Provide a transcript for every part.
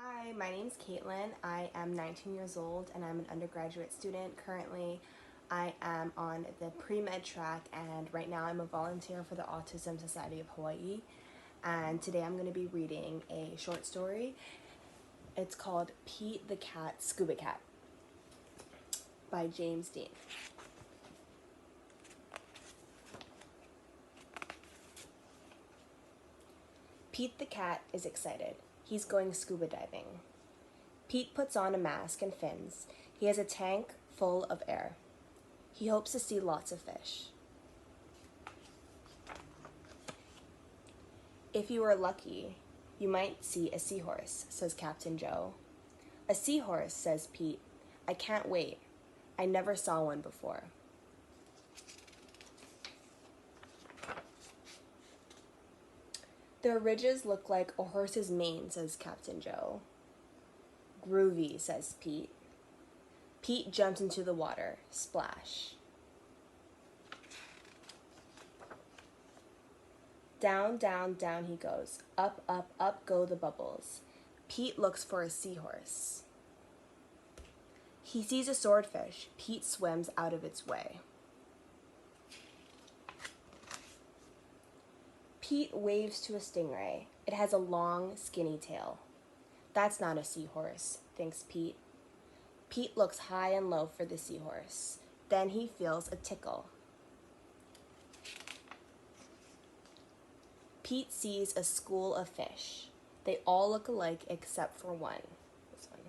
Hi, my name's Caitlin. I am 19 years old and I'm an undergraduate student. Currently, I am on the pre-med track and right now I'm a volunteer for the Autism Society of Hawaii. And today I'm going to be reading a short story. It's called Pete the Cat SCUBA CAT by James Dean. Pete the cat is excited. He's going scuba diving. Pete puts on a mask and fins. He has a tank full of air. He hopes to see lots of fish. If you are lucky, you might see a seahorse, says Captain Joe. A seahorse, says Pete. I can't wait. I never saw one before. Their ridges look like a horse's mane, says Captain Joe. Groovy, says Pete. Pete jumps into the water. Splash. Down, down, down he goes. Up, up, up go the bubbles. Pete looks for a seahorse. He sees a swordfish. Pete swims out of its way. Pete waves to a stingray. It has a long, skinny tail. That's not a seahorse, thinks Pete. Pete looks high and low for the seahorse. Then he feels a tickle. Pete sees a school of fish. They all look alike except for one. This one.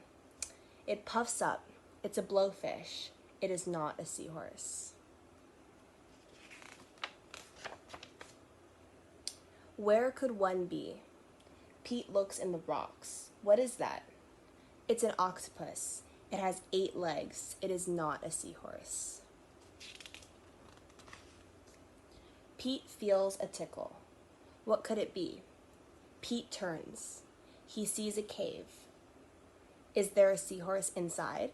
It puffs up. It's a blowfish. It is not a seahorse. Where could one be? Pete looks in the rocks. What is that? It's an octopus. It has 8 legs. It is not a seahorse. Pete feels a tickle. What could it be? Pete turns. He sees a cave. Is there a seahorse inside?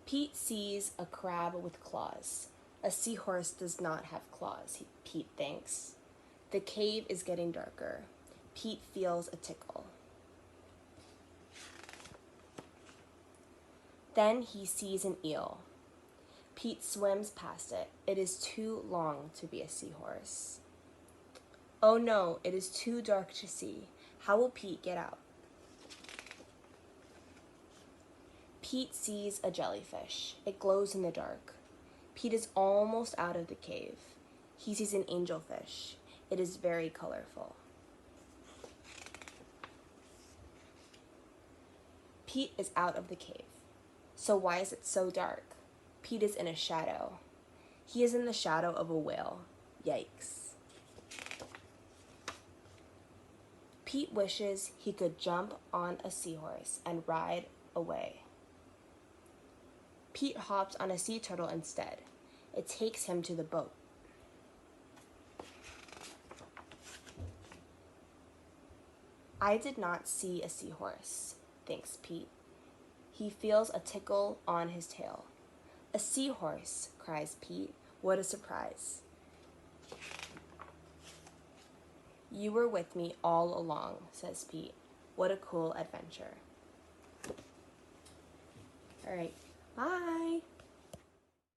Pete sees a crab with claws. A seahorse does not have claws, Pete thinks. The cave is getting darker. Pete feels a tickle. Then he sees an eel. Pete swims past it. It is too long to be a seahorse. Oh no, it is too dark to see. How will Pete get out? Pete sees a jellyfish. It glows in the dark. Pete is almost out of the cave. He sees an angelfish. It is very colorful. Pete is out of the cave. So why is it so dark? Pete is in a shadow. He is in the shadow of a whale. Yikes. Pete wishes he could jump on a seahorse and ride away. Pete hops on a sea turtle instead. It takes him to the boat. I did not see a seahorse, thinks Pete. He feels a tickle on his tail. A seahorse, cries Pete. What a surprise. You were with me all along, says Pete. What a cool adventure. All right. Bye.